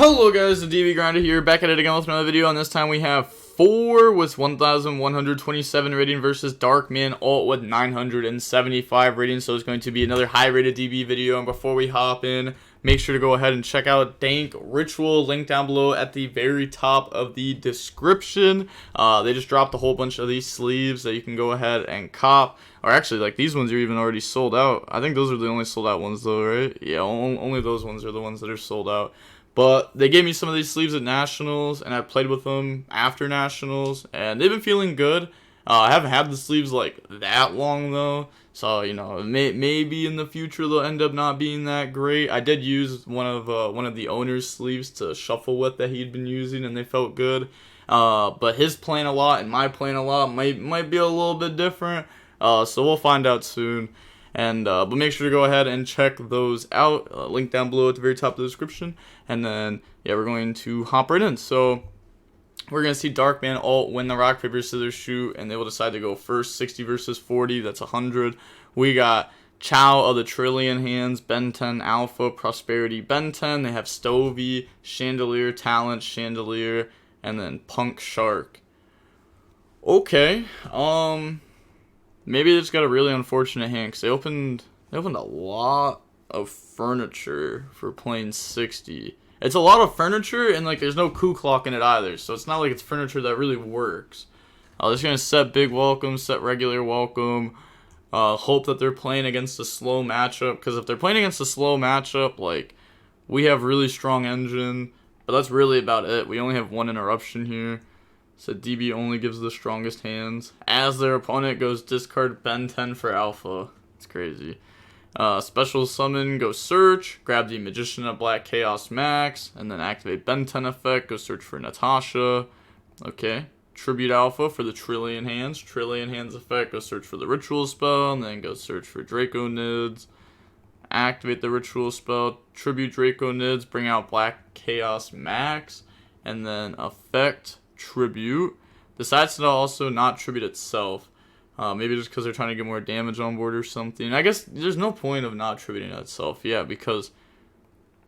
Hello guys, the DB Grinder here, back at it again with another video, and this time we have 4 with 1,127 rating versus Darkman Alt with 975 rating, so it's going to be another high rated DB video. And before we hop in, make sure to go ahead and check out Dank Ritual, link down below at the very top of the description. They just dropped a whole bunch of these sleeves that you can go ahead and cop. Or actually, like, these ones are even already sold out. I think those are the only sold out ones though, right? Yeah, only those ones are the ones that are sold out. But they gave me some of these sleeves at Nationals, and I played with them after Nationals, and they've been feeling good. I haven't had the sleeves like that long though, so you know, maybe in the future they'll end up not being that great. I did use one of the owner's sleeves to shuffle with that he'd been using, and they felt good. But his playing a lot and my playing a lot might be a little bit different. So we'll find out soon. And but make sure to go ahead and check those out. Link down below at the very top of the description. And then yeah, we're going to hop right in. So we're gonna see Darkman Alt win the rock paper scissors shoot, and they will decide to go first. 60 versus 40. That's 100. We got Chow of the Trillion Hands, Ben 10 Alpha, Prosperity Ben 10. They have Stovey, Chandelier, Talent, Chandelier, and then Punk Shark. Okay. Maybe they just got a really unfortunate hand because they opened a lot of furniture for playing 60. It's a lot of furniture, and like there's no coup clock in it either, so it's not like it's furniture that really works. They're just gonna set big welcome, set regular welcome, hope that they're playing against a slow matchup, because if they're playing against a slow matchup, like, we have really strong engine, but that's really about it. We only have one interruption here. So DB only gives the strongest hands. As their opponent goes discard Ben 10 for Alpha. It's crazy. Special summon, go search. Grab the Magician of Black Chaos Max. And then activate Ben 10 effect. Go search for Natasha. Okay. Tribute Alpha for the Trillion Hands. Trillion Hands effect. Go search for the Ritual spell. And then go search for Draco Nids. Activate the Ritual spell. Tribute Draco Nids. Bring out Black Chaos Max. And then effect Tribute. Decides to also not tribute itself. Maybe just because they're trying to get more damage on board or something. I guess there's no point of not tributing itself. Yeah, because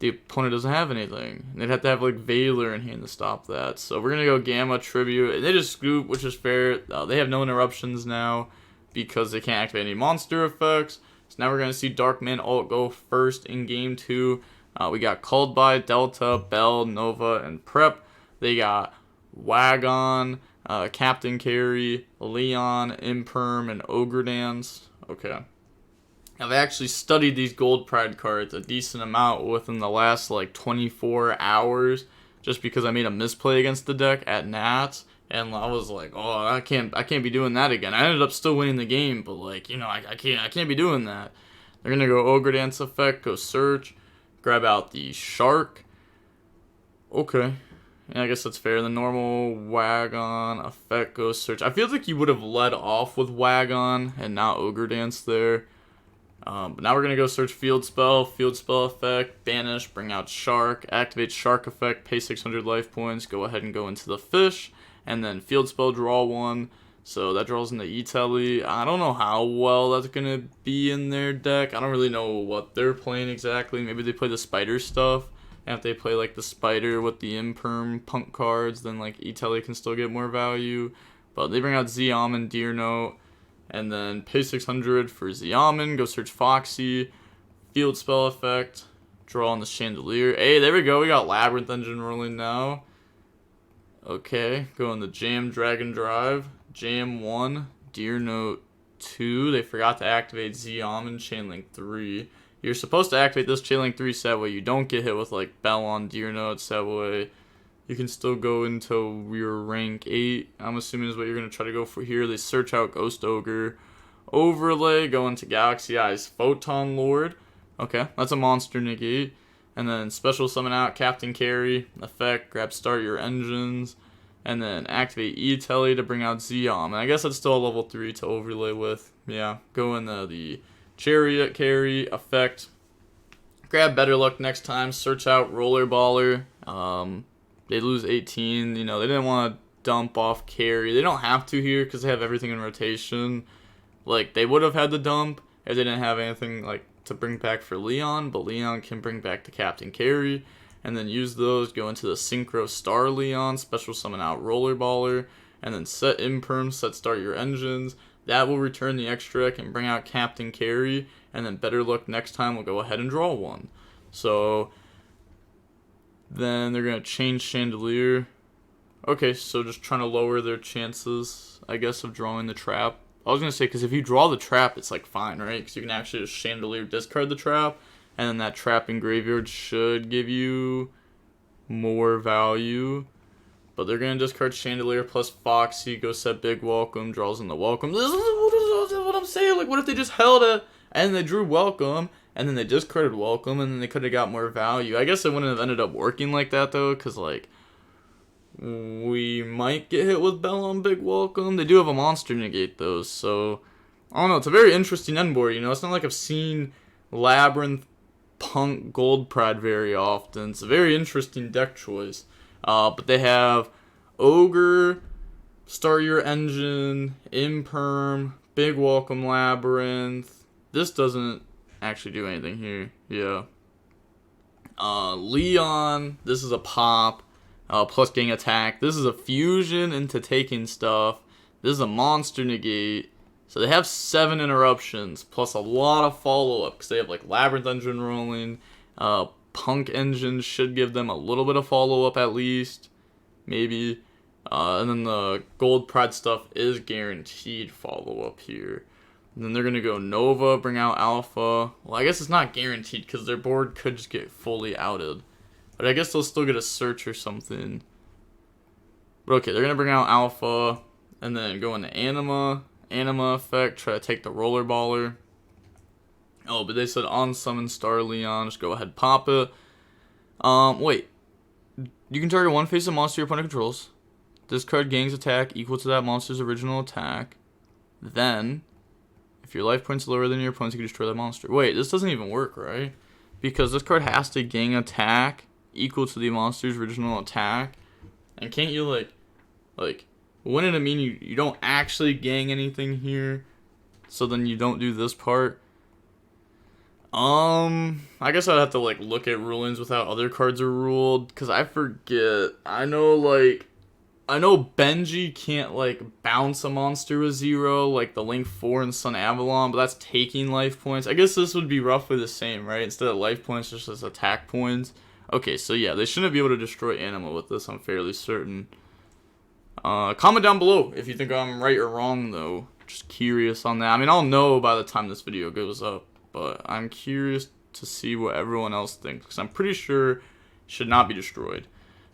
the opponent doesn't have anything. They'd have to have like Valor in hand to stop that. So we're gonna go Gamma Tribute. And they just scoop, which is fair. They have no interruptions now because they can't activate any monster effects. So now we're gonna see Darkman Alt go first in game 2. We got Called by, Delta, Bell, Nova, and Prep. They got Wagon, Captain Carry, Leon, Imperm, and Ogre Dance. Okay. I've actually studied these Gold Pride cards a decent amount within the last like 24 hours, just because I made a misplay against the deck at Nats, and I was like, oh, I can't be doing that again. I ended up still winning the game, but like, you know, I can't be doing that. They're gonna go Ogre Dance effect, go search, grab out the Shark. Okay. Yeah, I guess that's fair. The normal Wagon effect goes search. I feel like you would have led off with Wagon and not Ogre Dance there. But now we're going to go search Field Spell effect, banish, bring out Shark, activate Shark effect, pay 600 life points, go ahead and go into the Fish, and then Field Spell, draw 1. So that draws into E-Telly. I don't know how well that's going to be in their deck. I don't really know what they're playing exactly. Maybe they play the Spider stuff. And if they play like the Spider with the Imperm Punk cards, then like E-Telly can still get more value. But they bring out Xiamen, Deer Note, and then pay 600 for Xiamen, go search Foxy, Field Spell effect, draw on the Chandelier. Hey, there we go, we got Labrynth engine rolling now. Okay, go in the Jam Dragon Drive, Jam 1, Deer Note 2. They forgot to activate Xiamen, Chainlink 3. You're supposed to activate this Chainlink 3 so that way you don't get hit with like Bell on Deer Notes. That way you can still go into your rank 8. I'm assuming is what you're going to try to go for here. They search out Ghost Ogre. Overlay, go into Galaxy Eyes Photon Lord. Okay, that's a monster negate. And then special summon out Captain Carry. Effect, grab start your engines. And then activate E-Telly to bring out Xiamen. And I guess that's still a level 3 to overlay with. Yeah, go in the Chariot Carry effect. Grab Better Luck next time. Search out Roller Baller. They lose 18. You know, they didn't want to dump off Carry. They don't have to here because they have everything in rotation. Like, they would have had the dump if they didn't have anything like to bring back for Leon, but Leon can bring back the Captain Carry. and then use those, go into the Synchro Star Leon, special summon out Rollerballer, and then set Imperm, set start your engines. That will return the extra deck and bring out Captain Carry, and then better luck next time, we'll go ahead and draw one. So then they're going to change Chandelier. Okay, so just trying to lower their chances, I guess, of drawing the trap. I was going to say, because if you draw the trap, it's like fine, right? Because you can actually just Chandelier discard the trap, and then that trap in graveyard should give you more value. But they're going to discard Chandelier plus Foxy, go set Big Welcome, draws in the Welcome. This is what I'm saying. Like, what if they just held it, and they drew Welcome, and then they discarded Welcome, and then they could have got more value. I guess it wouldn't have ended up working like that, though, because, like, we might get hit with Bell on Big Welcome. They do have a monster negate, though, so I don't know. It's a very interesting end board, you know. It's not like I've seen Labrynth, Punk, Gold Pride very often. It's a very interesting deck choice. But they have Ogre, Start Your Engine, Imperm, Big Welcome Labrynth. This doesn't actually do anything here. Yeah. Leon, this is a pop. Plus gang attack. This is a fusion into taking stuff. This is a monster negate. So they have 7 interruptions, plus a lot of follow-up, because they have like Labrynth engine rolling. Punk engine should give them a little bit of follow-up at least. Maybe. And then the Gold Pride stuff is guaranteed follow-up here. And then they're going to go Nova, bring out Alpha. Well, I guess it's not guaranteed, because their board could just get fully outed. But I guess they'll still get a search or something. But okay, they're going to bring out Alpha. And then go into Anima. Anima effect. Try to take the Rollerballer. Oh, but they said on summon Star Leon. Just go ahead, pop it. Wait. You can target one face of monster your opponent controls. This card gains attack equal to that monster's original attack. Then, if your life point's lower than your opponent's, you can destroy that monster. Wait, this doesn't even work, right? Because this card has to gain attack equal to the monster's original attack. And can't you, like, wouldn't it mean you don't actually gang anything here? So then you don't do this part? I guess I'd have to, like, look at rulings with how other cards are ruled. Because I forget. I know Benji can't, like, bounce a monster with 0, like the Link 4 and Sun Avalon, but that's taking life points. I guess this would be roughly the same, right? Instead of life points, just as attack points. Okay, so yeah, they shouldn't be able to destroy Anima with this, I'm fairly certain. Comment down below if you think I'm right or wrong, though. Just curious on that. I mean, I'll know by the time this video goes up, but I'm curious to see what everyone else thinks, because I'm pretty sure it should not be destroyed.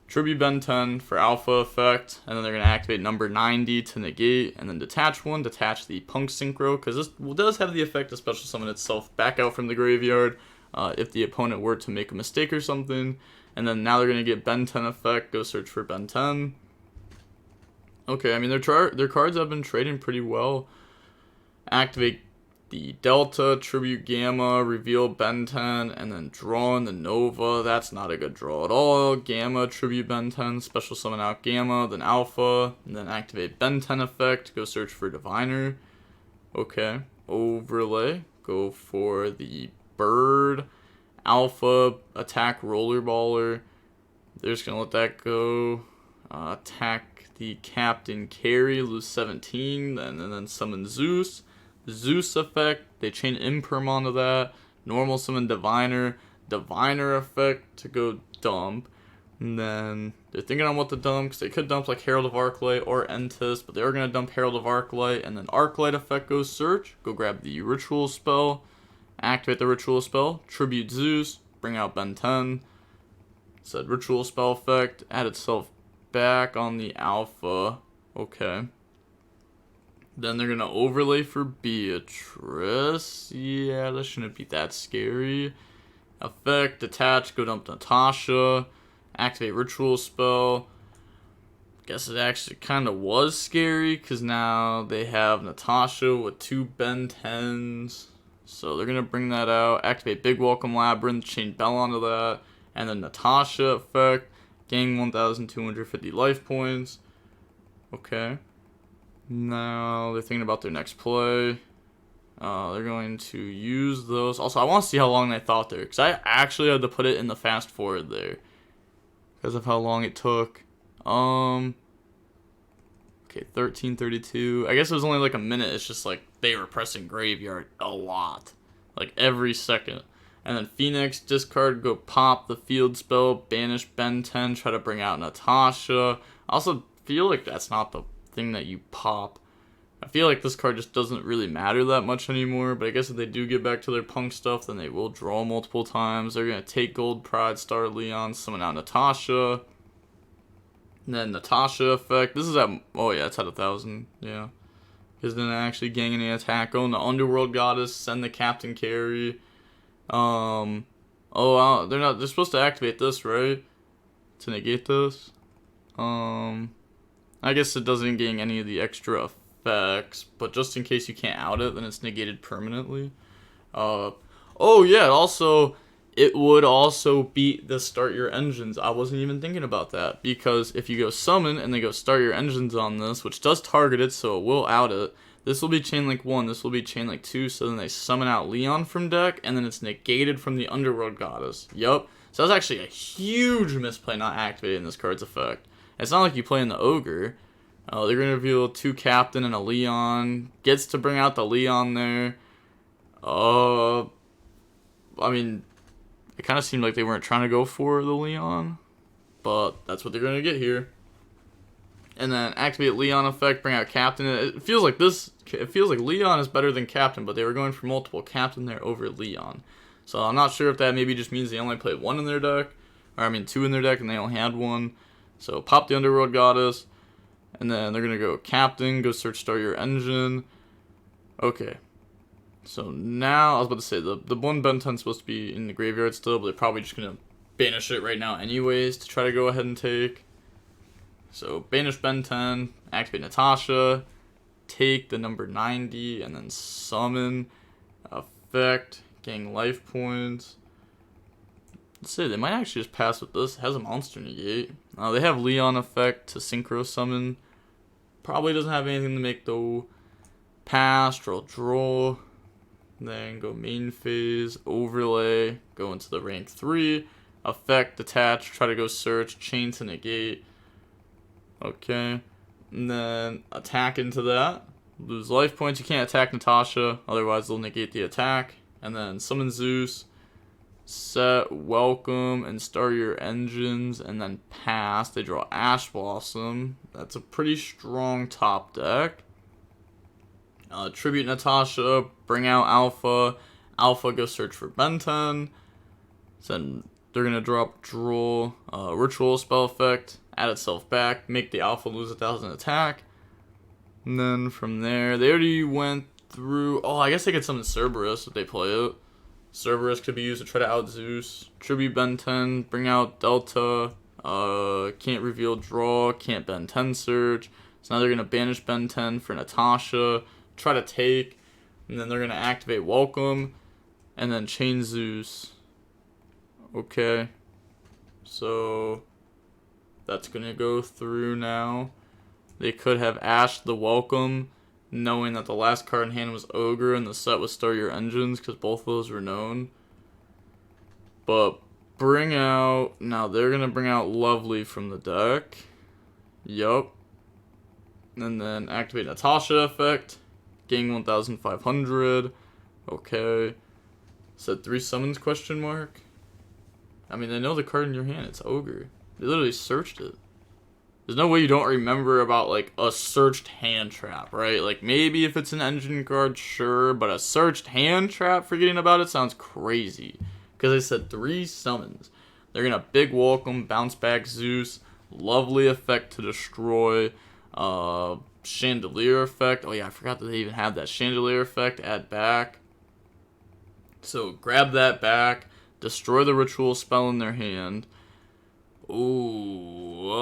Tribute Ben 10 for Alpha effect, and then they're going to activate number 90 to negate, and then detach one, detach the Punk Synchro, because this does have the effect to special summon itself back out from the graveyard if the opponent were to make a mistake or something. And then now they're going to get Ben 10 effect, go search for Ben 10. Okay, I mean, their cards have been trading pretty well. Activate the Delta, Tribute Gamma, reveal Ben 10, and then draw in the Nova. That's not a good draw at all. Gamma, Tribute Ben 10, special summon out Gamma, then Alpha, and then activate Ben 10 effect, go search for Diviner. Okay, overlay, go for the Bird, Alpha, attack Rollerballer. They're just going to let that go. Attack the Captain Carry, lose 17, and then summon Zeus. Zeus effect, they chain Imperm onto that. Normal summon Diviner. Diviner effect to go dump. And then they're thinking on what to dump, because they could dump like Herald of Arclight or Entis, but they are going to dump Herald of Arclight, and then Arclight effect goes search. Go grab the Ritual spell. Activate the Ritual spell. Tribute Zeus. Bring out Ben 10. Said Ritual spell effect. Add itself back on the Alpha. Okay. Then they're going to overlay for Beatrice. Yeah, that shouldn't be that scary. Effect, detach, go dump Natasha. Activate Ritual spell. Guess it actually kind of was scary, because now they have Natasha with 2 Ben 10s. So they're going to bring that out. Activate Big Welcome Labrynth, chain Bell onto that. And then Natasha effect. Gain 1,250 life points. Okay. Now they're thinking about their next play. They're going to use those. Also, I want to see how long they thought there, because I actually had to put it in the fast forward there. because of how long it took. Okay, 1332. I guess it was only like a minute. It's just like they were pressing graveyard a lot, like every second. And then Phoenix, discard, go pop the field spell, banish Ben 10, try to bring out Natasha. I also feel like that's not the thing that you pop. I feel like this card just doesn't really matter that much anymore, but I guess if they do get back to their punk stuff, then they will draw multiple times. They're going to take Gold Pride, Star Leon, summon out Natasha. And then Natasha effect. This is at, oh yeah, it's at 1,000, yeah. Because then they actually gang any attack on the Underworld Goddess, send the Captain Carry. They're supposed to activate this, right? To negate this. I guess it doesn't gain any of the extra effects, but just in case you can't out it, then it's negated permanently. Oh yeah, it would also beat the start your engines. I wasn't even thinking about that, because if you go summon and they go start your engines on this, which does target it, so it will out it. This will be chain link 1, this will be chain link 2, so then they summon out Leon from deck, and then it's negated from the Underworld Goddess. Yup. So that's actually a huge misplay not activating this card's effect. It's not like you play in the Ogre. They're going to reveal 2 Captain and a Leon. Gets to bring out the Leon there. I mean, it kind of seemed like they weren't trying to go for the Leon, but that's what they're going to get here. And then activate Leon effect, bring out Captain. It feels like Leon is better than Captain, but they were going for multiple Captain there over Leon. So I'm not sure if that maybe just means they only played 1 in their deck, or I mean 2 in their deck and they only had 1. So pop the Underworld Goddess, and then they're gonna go Captain, go search start your engine. Okay. So now I was about to say the one Ben 10 is supposed to be in the graveyard still, but they're probably just gonna banish it right now anyways to try to go ahead and take. So banish Ben 10, activate Natasha, take the number 90, and then summon, effect, gain life points. Let's see, they might actually just pass with this. It has a monster negate. They have Leon effect to synchro summon. Probably doesn't have anything to make though. Pass, draw. Then go main phase, overlay, go into the rank 3, effect, detach, try to go search, chain to negate. Okay, and then attack into that. Lose life points. You can't attack Natasha, otherwise they'll negate the attack. And then summon Zeus, set, welcome, and start your engines, and then pass. They draw Ash Blossom. That's a pretty strong top deck. Tribute Natasha, bring out Alpha. Alpha, go search for Ben 10. Then they're going to drop Draw, Ritual Spell Effect, add itself back, make the Alpha lose 1,000 attack. And then from there, they already went through... Oh, I guess they could summon Cerberus if they play it. Cerberus could be used to try to out Zeus. Tribute Ben 10, bring out Delta. Can't reveal draw, can't Ben 10 search. So now they're going to banish Ben 10 for Natasha, try to take, and then they're going to activate Welcome, and then chain Zeus. Okay. So that's going to go through now. They could have Ash the Welcome, knowing that the last card in hand was Ogre and the set was Start Your Engines, because both of those were known. But bring out... Now they're going to bring out Lovely from the deck. Yup. And then activate Natasha effect. Gain 1,500. Okay. Said 3 summons question mark. I mean, they know the card in your hand. It's Ogre. They literally searched it. There's no way you don't remember about, like, a searched hand trap, right? Like, maybe if it's an engine card, sure, but a searched hand trap, forgetting about it, sounds crazy. Because I said 3 summons. They're going to big welcome, bounce back Zeus, Lovely effect to destroy, Chandelier effect. Oh, yeah, I forgot that they even have that Chandelier effect, add back. So, grab that back, destroy the ritual spell in their hand. Ooh,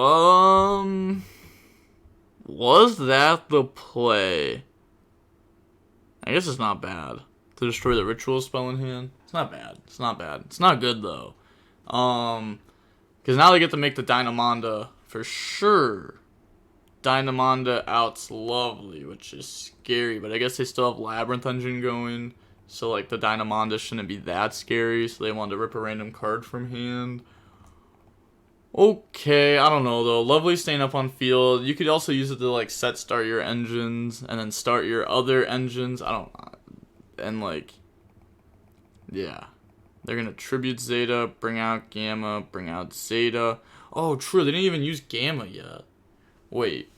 was that the play? I guess it's not bad to destroy the ritual spell in hand. It's not bad. It's not bad. It's not good though. Because now they get to make the Dynamonda for sure. Dynamonda outs Lovely, which is scary, but I guess they still have Labrynth engine going, so like the Dynamonda shouldn't be that scary. So they wanted to rip a random card from hand. Okay, I don't know though. Lovely staying up on field. You could also use it to like set start your engines and then start your other engines. I don't, and like, yeah. They're gonna tribute Zeta, bring out Gamma, bring out Zeta. Oh, true, they didn't even use Gamma yet. Wait,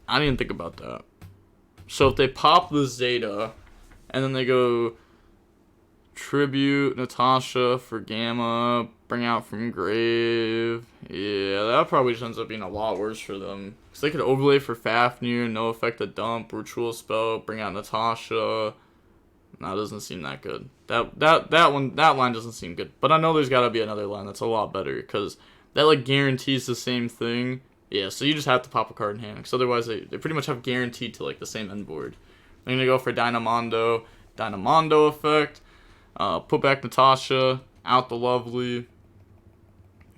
I didn't think about that. So if they pop the Zeta, and then they go tribute Natasha for Gamma, bring out from Grave. Yeah, that probably just ends up being a lot worse for them. Because they could overlay for Fafnir, no effect to dump, ritual spell, bring out Natasha. No, it doesn't seem that good. That line doesn't seem good. But I know there's got to be another line that's a lot better because that like guarantees the same thing. Yeah, so you just have to pop a card in hand because otherwise they pretty much have guaranteed to like the same end board. I'm gonna go for Dynamondo effect. Put back Natasha, out the Lovely.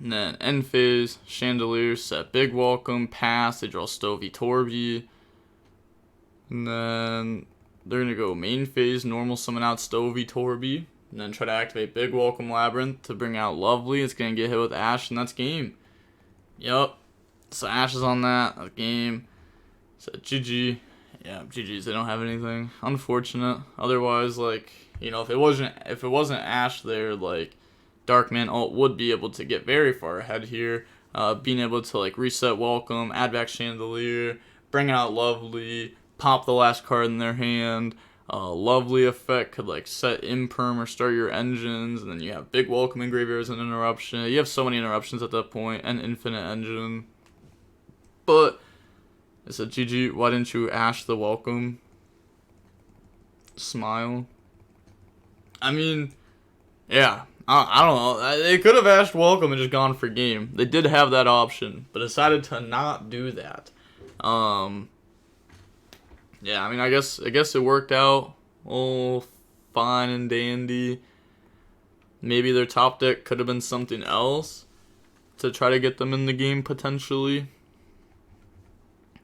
And then end phase, Chandelier, set Big Welcome, pass. They draw Stovey Torby. And then they're gonna go main phase, normal summon out Stovey Torby, and then try to activate Big Welcome Labrynth to bring out Lovely. It's gonna get hit with Ash, and that's game. Yup. So Ash is on that. That's game. So GG. Yeah, GG's. They don't have anything. Unfortunate. Otherwise, like, you know, if it wasn't Ash there, like, Darkman Alt would be able to get very far ahead here. Being able to like reset Welcome, add back Chandelier, bring out Lovely, pop the last card in their hand. Lovely effect could like set Imperm or start your engines, and then you have Big Welcome in Graveyard as an interruption. You have so many interruptions at that point, and Infinite Engine. But it's a GG. Why didn't you Ash the Welcome? Smile. I mean, yeah. I don't know. They could have Ashed Welcome and just gone for game. They did have that option, but decided to not do that. Yeah, I mean, I guess it worked out all fine and dandy. Maybe their top deck could have been something else to try to get them in the game potentially.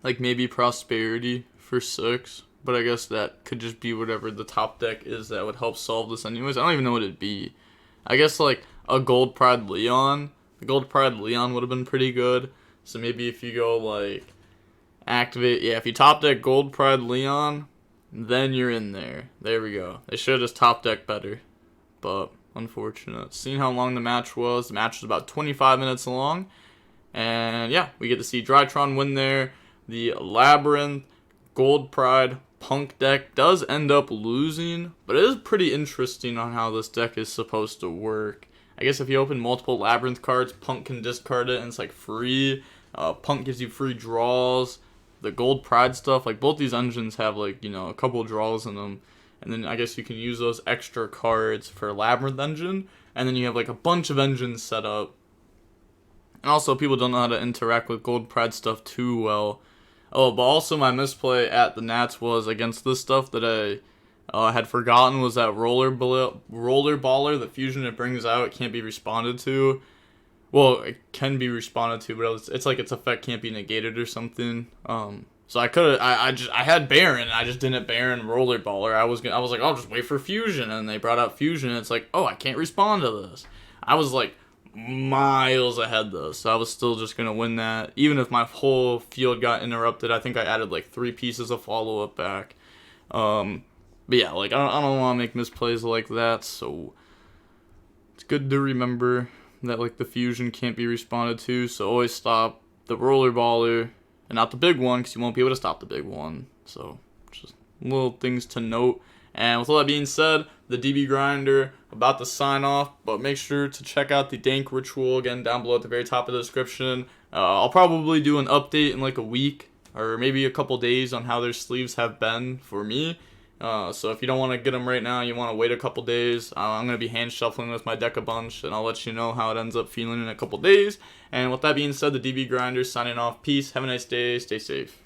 Like maybe Prosperity for 6, but I guess that could just be whatever the top deck is that would help solve this anyways. I don't even know what it'd be. I guess like a Gold Pride Leon. The Gold Pride Leon would have been pretty good. So maybe if you go like activate, yeah, if you top deck Gold Pride Leon, then you're in there. There we go. They should have just top deck better, but unfortunate. Seeing how long the match was about 25 minutes long, and yeah, we get to see Drytron win there. The Labrynth Gold Pride Punk deck does end up losing, but it is pretty interesting on how this deck is supposed to work. I guess if you open multiple Labrynth cards, Punk can discard it and it's like free. Punk gives you free draws. The Gold Pride stuff, like both these engines have like, you know, a couple draws in them. And then I guess you can use those extra cards for Labrynth engine. And then you have like a bunch of engines set up. And also people don't know how to interact with Gold Pride stuff too well. Oh, but also my misplay at the Nats was against this stuff that I had forgotten was that roller baller, the fusion it brings out, it can't be responded to. Well, it can be responded to, but it's like its effect can't be negated or something. So I had Baron, I just didn't Baron roller baller. I was like, I'll just wait for fusion, and they brought out fusion, and it's like, oh, I can't respond to this. I was like miles ahead though, so I was still just gonna win that even if my whole field got interrupted. I think I added like 3 pieces of follow-up back. But yeah, like I don't want to make misplays like that, so it's good to remember that like the fusion can't be responded to, so always stop the roller baller and not the big one, because you won't be able to stop the big one. So just little things to note. And with all that being said, the DB Grinder about to sign off, but make sure to check out the Dank Ritual again down below at the very top of the description. I'll probably do an update in like a week or maybe a couple days on how their sleeves have been for me. So if you don't want to get them right now, you want to wait a couple days, I'm going to be hand shuffling with my deck a bunch, and I'll let you know how it ends up feeling in a couple days. And with that being said, the DB Grinder signing off. Peace, have a nice day, stay safe.